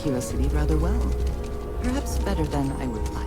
conspicuously rather well. Perhaps better than I would like.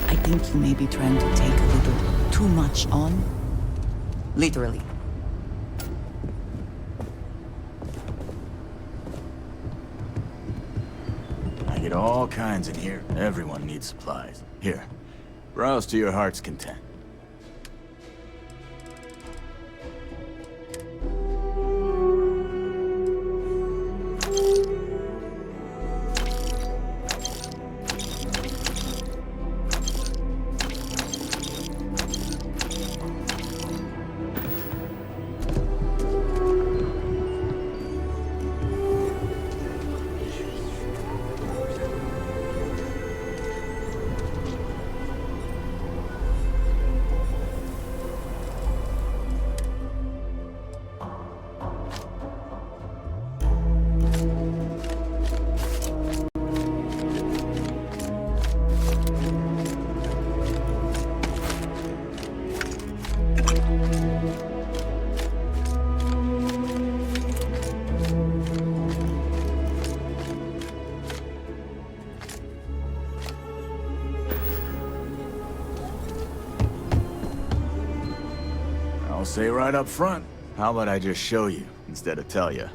I think you may be trying to take a little too much on. Literally. I get all kinds in here. Everyone needs supplies. Here, browse to your heart's content. I'll say right up front, how about I just show you instead of tell you?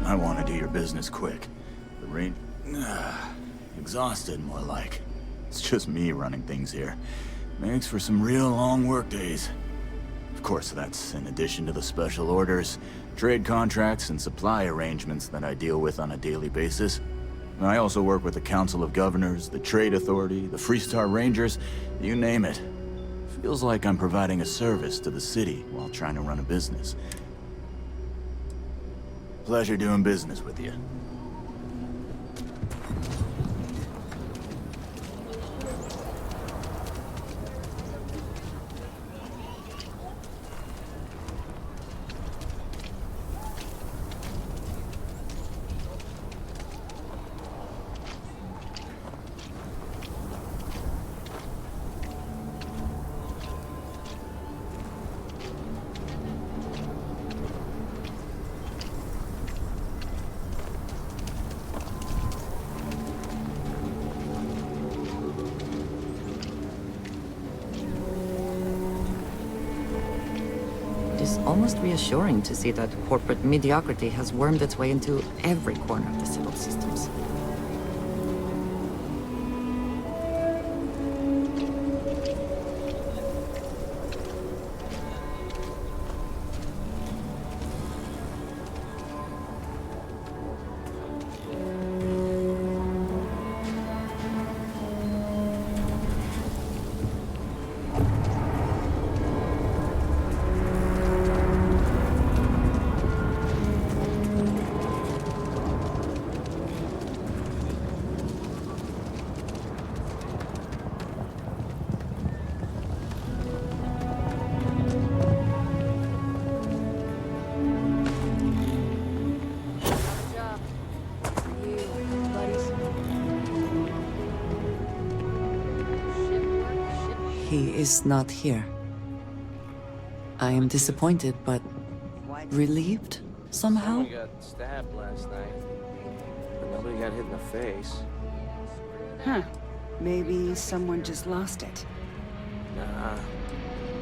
I want to do your business quick. The rain... exhausted, more like. It's just me running things here. Makes for some real long work days. Of course, that's in addition to the special orders, trade contracts, and supply arrangements that I deal with on a daily basis. I also work with the Council of Governors, the Trade Authority, the Freestar Rangers, you name it. Feels like I'm providing a service to the city while trying to run a business. Pleasure doing business with you. almost reassuring to see that corporate mediocrity has wormed its way into every corner of the civil systems. He is not here. I am disappointed, but relieved somehow. Someone got stabbed last night, but nobody got hit in the face. Huh. Maybe someone just lost it. Nah,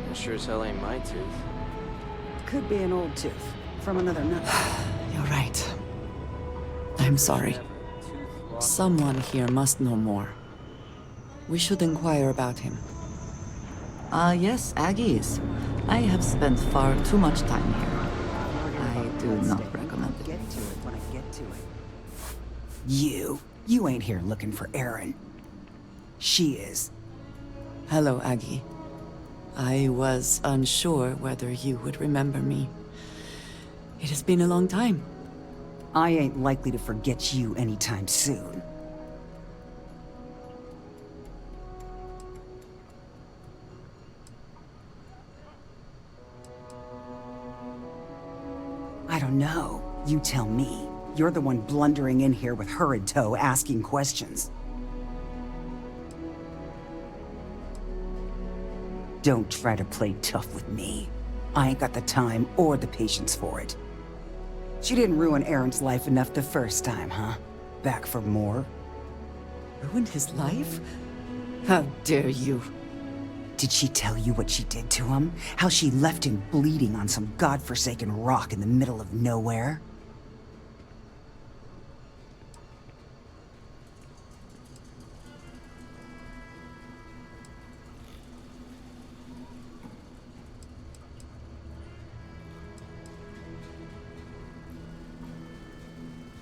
that sure as hell ain't my tooth. Could be an old tooth from another nut. You're right. I'm sorry. Someone here must know more. We should inquire about him. Yes, Aggies. I have spent far too much time here. I do not recommend it. Get to it when I get to it. You ain't here looking for Erin. She is. Hello, Aggie. I was unsure whether you would remember me. It has been a long time. I ain't likely to forget you anytime soon. I don't know. You tell me. You're the one blundering in here with her in tow, asking questions. Don't try to play tough with me. I ain't got the time or the patience for it. She didn't ruin Aaron's life enough the first time, huh? Back for more? Ruined his life? How dare you? Did she tell you what she did to him? How she left him bleeding on some godforsaken rock in the middle of nowhere?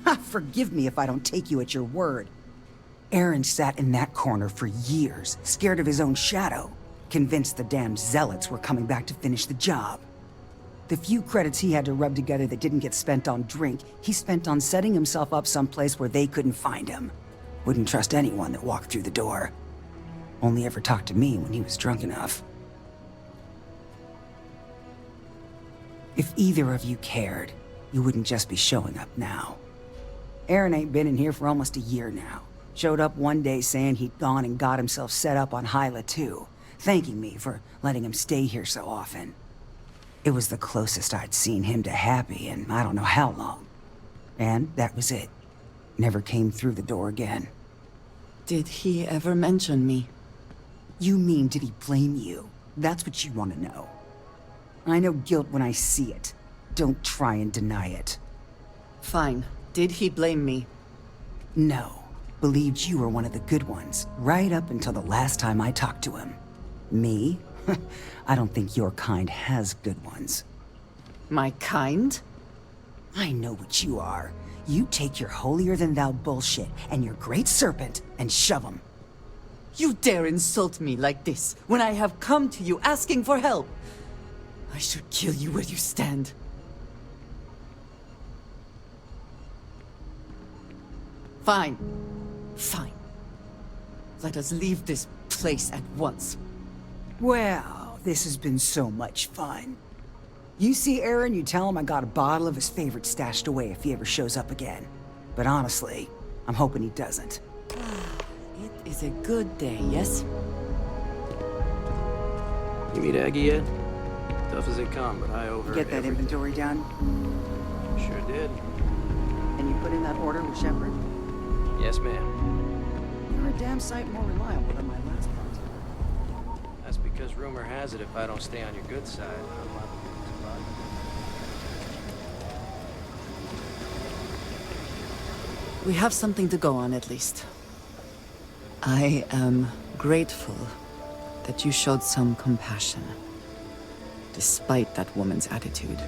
Ha! Forgive me if I don't take you at your word. Aaron sat in that corner for years, scared of his own shadow. Convinced the damn zealots were coming back to finish the job. The few credits he had to rub together that didn't get spent on drink, he spent on setting himself up someplace where they couldn't find him. Wouldn't trust anyone that walked through the door. Only ever talked to me when he was drunk enough. If either of you cared, you wouldn't just be showing up now. Aaron ain't been in here for almost a year now. Showed up one day saying he'd gone and got himself set up on Hyla too, thanking me for letting him stay here so often. It was the closest I'd seen him to happy in I don't know how long. And that was it. Never came through the door again. Did he ever mention me? You mean did he blame you? That's what you want to know. I know guilt when I see it. Don't try and deny it. Fine. Did he blame me? No. Believed you were one of the good ones, right up until the last time I talked to him. Me? I don't think your kind has good ones. My kind? I know what you are. You take your holier-than-thou bullshit and your great serpent and shove 'em. You dare insult me like this when I have come to you asking for help. I should kill you where you stand. Fine. Fine. Let us leave this place at once. Well, this has been so much fun. You see Aaron, you tell him I got a bottle of his favorite stashed away if he ever shows up again. But honestly, I'm hoping he doesn't. It is a good day, yes? You meet Aggie yet? Tough as they come, but I owe her Get that everything. inventory down? Sure did. And you put in that order with Shepard? Yes, ma'am. You're a damn sight more reliable than my last part. That's because rumor has it if I don't stay on your good side, I'm liable to get We have something to go on, at least. I am grateful that you showed some compassion, despite that woman's attitude.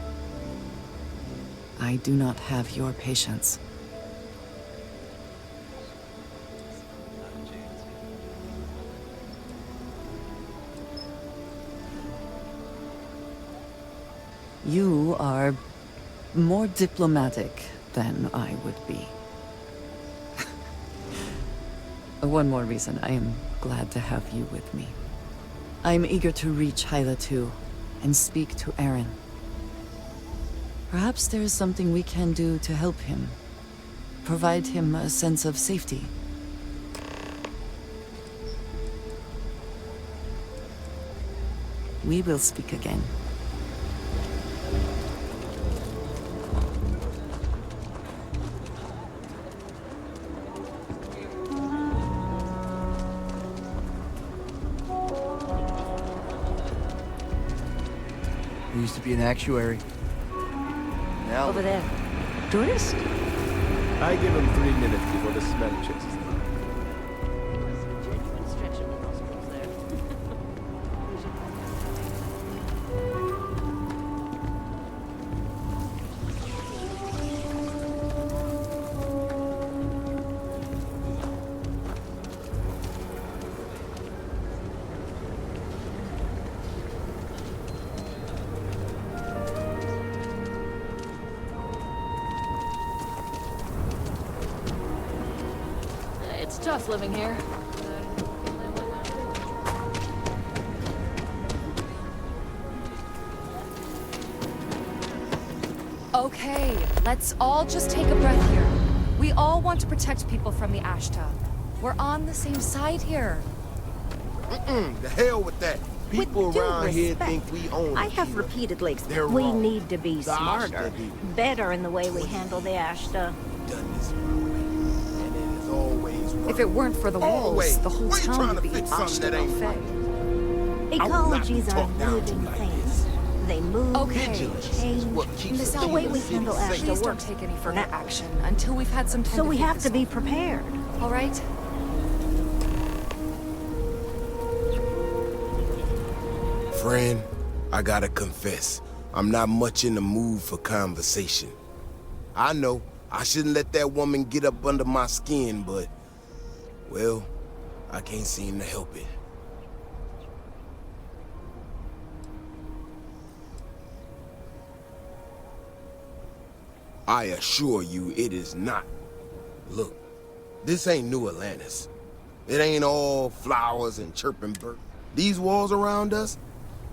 I do not have your patience. You are more diplomatic than I would be. One more reason I am glad to have you with me. I am eager to reach Hyla too, and speak to Aaron. Perhaps there is something we can do to help him. Provide him a sense of safety. We will speak again. I used to be an actuary. Now, Over there. Tourist? I give him 3 minutes before the smell chases him out. Genuine stretch in the nostrils there. It's tough living here. Okay, let's all just take a breath here. We all want to protect people from the Ashta. We're on the same side here. The hell with that. People With due around here respect, think we own I it. have repeatedly They're we wrong. need to be The smarter, Ashta do. better in the way we handle the Ashta. Done this my way, and it is always right. If it weren't for the walls, Always. the whole Why you town trying would to be an fix something Ashta that ain't buffet. I will not be Ecologies are talked down to living like things. this. They move, Okay. Vigilance change. is what keeps Miss us The way in we the handle city Ashta safe. Please don't works take any further now. action until we've had some time So to we think have this to be over. prepared. All right? Friend, I gotta confess, I'm not much in the mood for conversation. I know I shouldn't let that woman get up under my skin, but, well, I can't seem to help it. I assure you it is not. Look, this ain't New Atlantis. It ain't all flowers and chirping birds. These walls around us,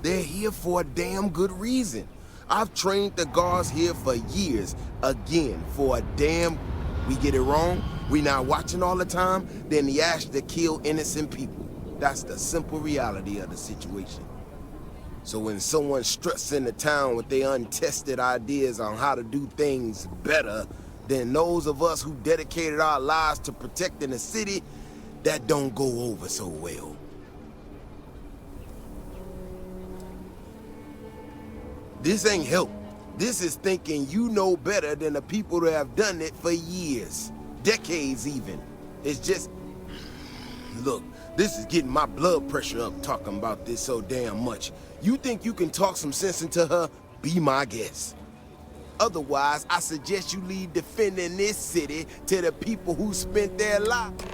they're here for a damn good reason. I've trained the guards here for years, again, for a damn... We get it wrong, we not watching all the time, then the Ashta kill innocent people. That's the simple reality of the situation. So when someone struts into town with their untested ideas on how to do things better than those of us who dedicated our lives to protecting the city, that don't go over so well. This ain't help. This is thinking you know better than the people that have done it for years, decades even. It's just, look, this is getting my blood pressure up talking about this so damn much. You think you can talk some sense into her? Be my guest. Otherwise, I suggest you leave defending this city to the people who spent their lives.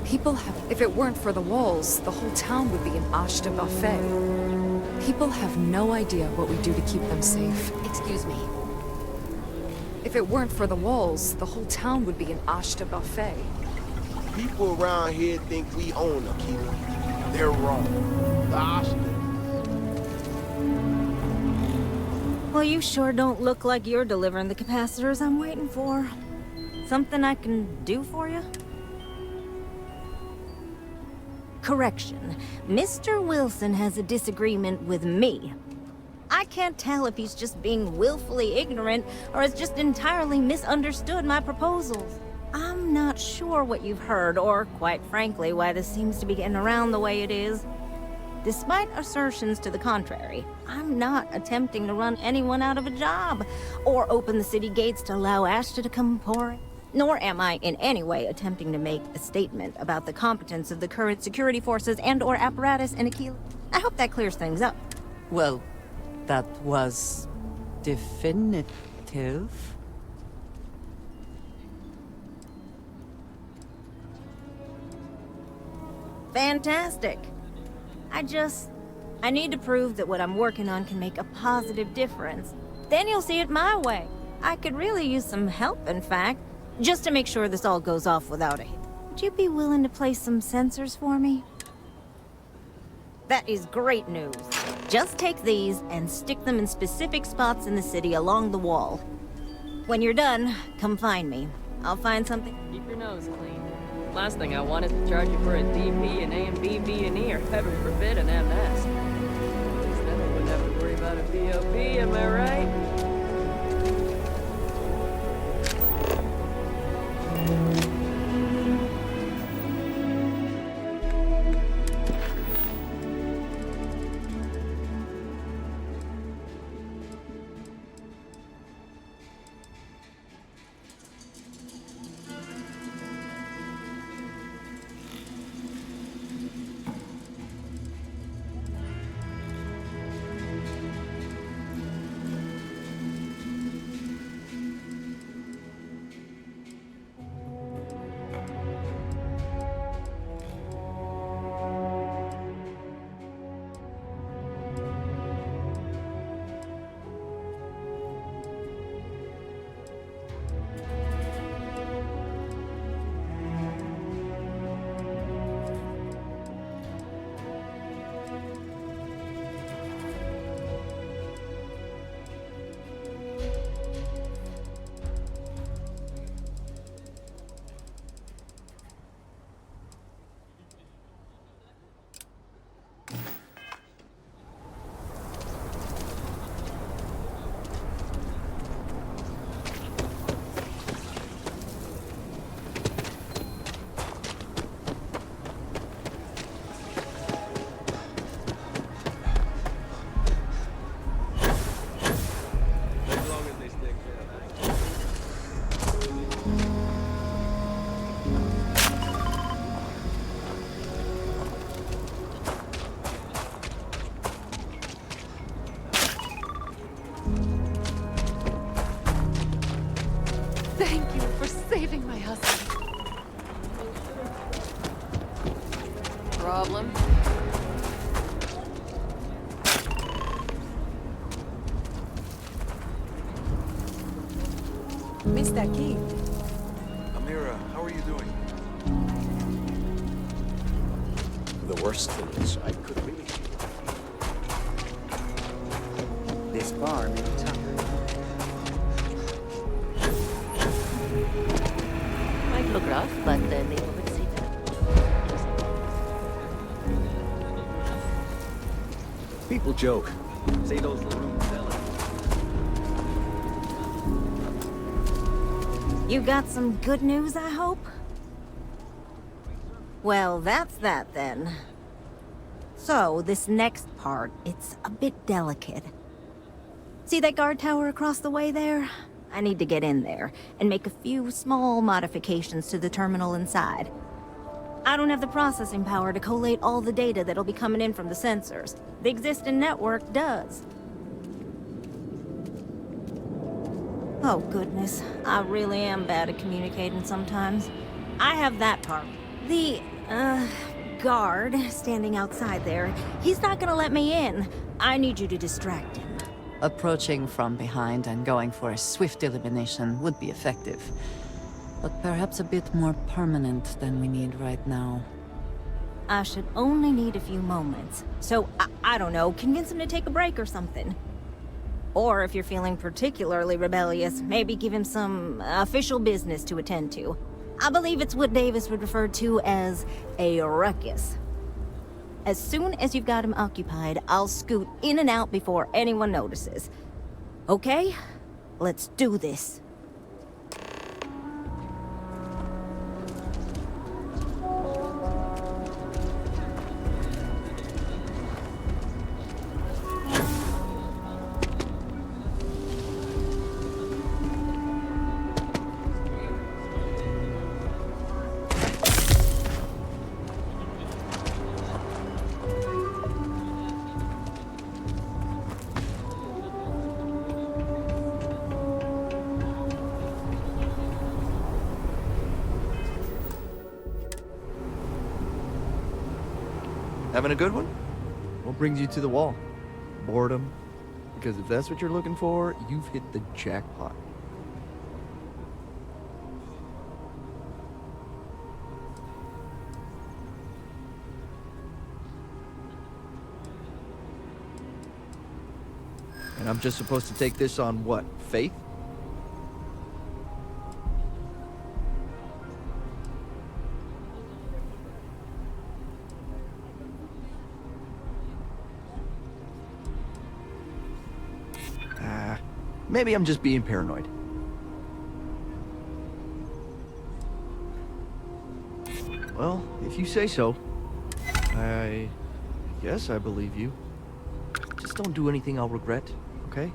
People have... If it weren't for the walls, the whole town would be an Ashta buffet. People have no idea what we do to keep them safe. Excuse me. If it weren't for the walls, the whole town would be an Ashta buffet. People around here think we own Akila. They're wrong. The Ashta. Well, you sure don't look like you're delivering the capacitors I'm waiting for. Something I can do for you? Correction. Mr. Wilson has a disagreement with me. I can't tell if he's just being willfully ignorant or has just entirely misunderstood my proposals. I'm not sure what you've heard or, quite frankly, why this seems to be getting around the way it is. Despite assertions to the contrary, I'm not attempting to run anyone out of a job or open the city gates to allow Ashton to come pouring. Nor am I in any way attempting to make a statement about the competence of the current security forces and/or apparatus in Aquila. I hope that clears things up. Well, that was definitive. Fantastic. I need to prove that what I'm working on can make a positive difference. Then you'll see it my way. I could really use some help, in fact, just to make sure this all goes off without a hit. Would you be willing to place some sensors for me? That is great news. Just take these and stick them in specific spots in the city along the wall. When you're done, come find me. I'll find something. Keep your nose clean. Last thing I want is to charge you for a DP, an AMB, B&E, or heaven forbid, an MS. At least then I wouldn't have to worry about a VOP, am I right? Thank you for saving my husband. Problem? Mr. Key. Amira, how are you doing? The worst thing is, I could really... This bar may be tougher. Might look rough, but maybe we'll see that. People joke. Say those little rooms selling. You got some good news, I hope? Well, that's that then. So, this next part, it's a bit delicate. See that guard tower across the way there? I need to get in there and make a few small modifications to the terminal inside. I don't have the processing power to collate all the data that'll be coming in from the sensors. The existing network does. Oh goodness, I really am bad at communicating sometimes. I have that part. The, guard standing outside there, he's not gonna let me in. I need you to distract him. Approaching from behind and going for a swift elimination would be effective, but perhaps a bit more permanent than we need right now. I should only need a few moments. So, I don't know, convince him to take a break or something. Or if you're feeling particularly rebellious, maybe give him some official business to attend to. I believe it's what Davis would refer to as a ruckus. As soon as you've got him occupied, I'll scoot in and out before anyone notices. Okay? Let's do this. Having a good one? What brings you to the wall? Boredom? Because if that's what you're looking for, you've hit the jackpot. And I'm just supposed to take this on what? Faith? Maybe I'm just being paranoid. Well, if you say so, I guess I believe you. Just don't do anything I'll regret, okay?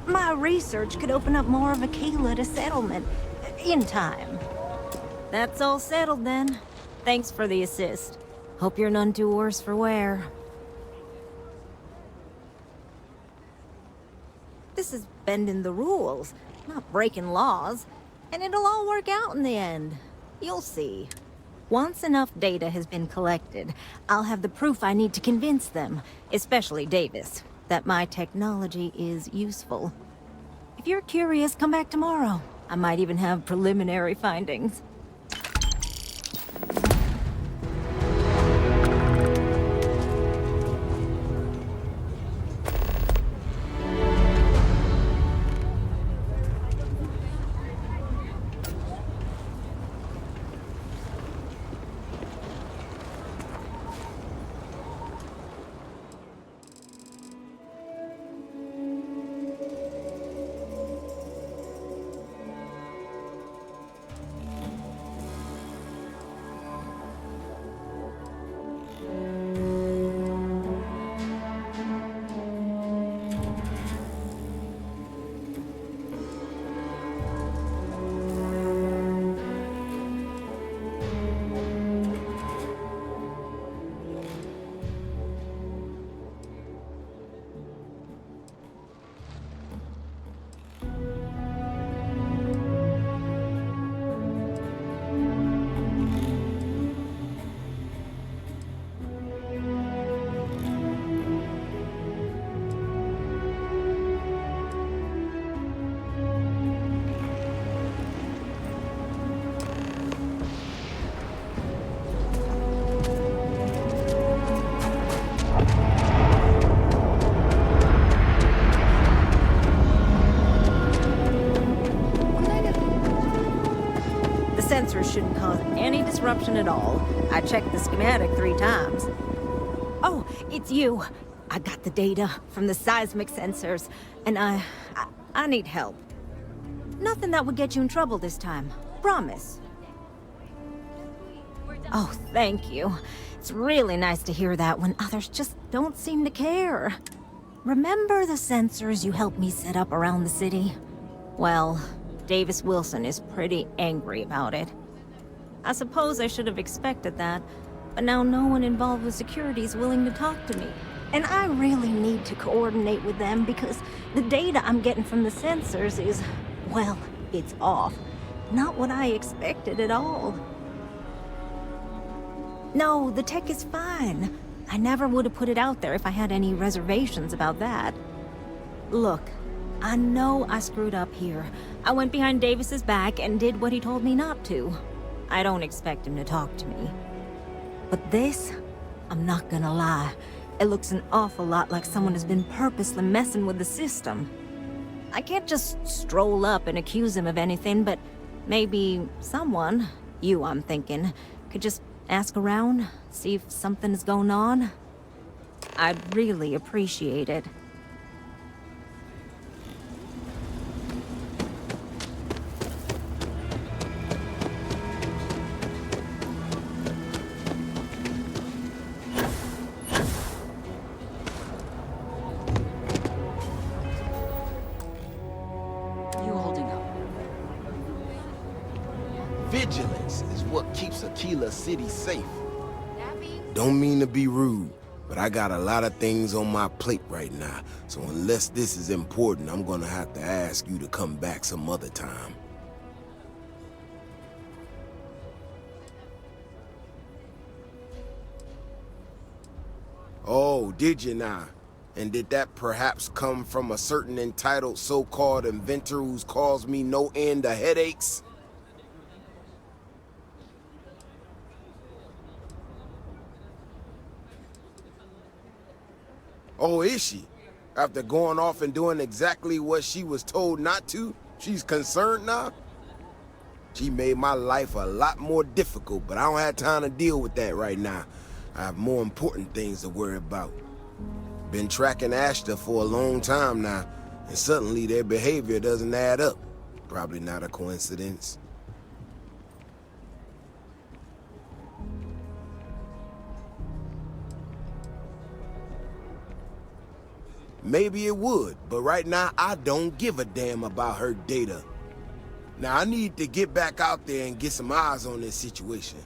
My research could open up more of Aquila to settlement in time. That's all settled then. Thanks for the assist. Hope you're none too worse for wear. This is bending the rules, not breaking laws. And it'll all work out in the end. You'll see. Once enough data has been collected, I'll have the proof I need to convince them, especially Davis, that my technology is useful. If you're curious, come back tomorrow. I might even have preliminary findings. Sensors shouldn't cause any disruption at all. I checked the schematic 3 times. Oh, it's you. I got the data from the seismic sensors, and I need help. Nothing that would get you in trouble this time. Promise. Oh, thank you. It's really nice to hear that when others just don't seem to care. Remember the sensors you helped me set up around the city? Well, Davis Wilson is pretty angry about it. I suppose I should have expected that, but now no one involved with security is willing to talk to me. And I really need to coordinate with them because the data I'm getting from the sensors is, well, it's off. Not what I expected at all. No, the tech is fine. I never would have put it out there if I had any reservations about that. Look, I know I screwed up here. I went behind Davis's back and did what he told me not to. I don't expect him to talk to me. But this, I'm not gonna lie, it looks an awful lot like someone has been purposely messing with the system. I can't just stroll up and accuse him of anything, but maybe someone, you I'm thinking, could just ask around, see if something is going on. I'd really appreciate it. You holding up? what keeps Aquila City safe. Don't mean to be rude, but I got a lot of things on my plate right now, so unless this is important, I'm gonna have to ask you to come back some other time. Oh, did you now? And did that perhaps come from a certain entitled so-called inventor who's caused me no end of headaches? Oh, is she? After going off and doing exactly what she was told not to, she's concerned now? She made my life a lot more difficult, but I don't have time to deal with that right now. I have more important things to worry about. Been tracking Ashta for a long time now, and suddenly their behavior doesn't add up. Probably not a coincidence. Maybe it would, but right now I don't give a damn about her data. Now I need to get back out there and get some eyes on this situation.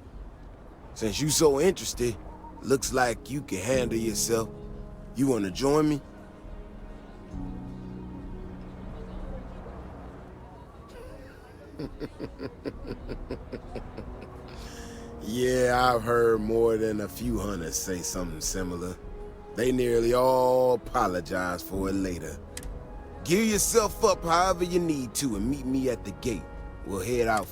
Since you so interested, looks like you can handle yourself. You wanna join me? Yeah, I've heard more than a few hunters say something similar. They nearly all apologize for it later. Gear yourself up however you need to and meet me at the gate. We'll head out.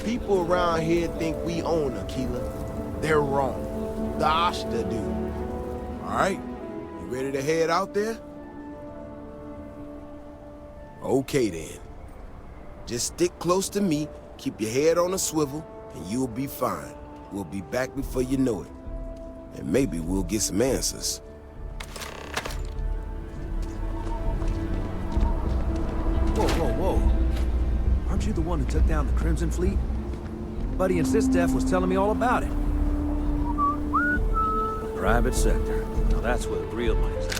People around here think we own Aquila. They're wrong. The Ashta do. All right, you ready to head out there? Okay then. Just stick close to me, keep your head on a swivel, and you'll be fine. We'll be back before you know it. And maybe we'll get some answers. Whoa, whoa, whoa. Aren't you the one who took down the Crimson Fleet? Buddy in SysDef was telling me all about it. The private sector. Now that's where the real money's at.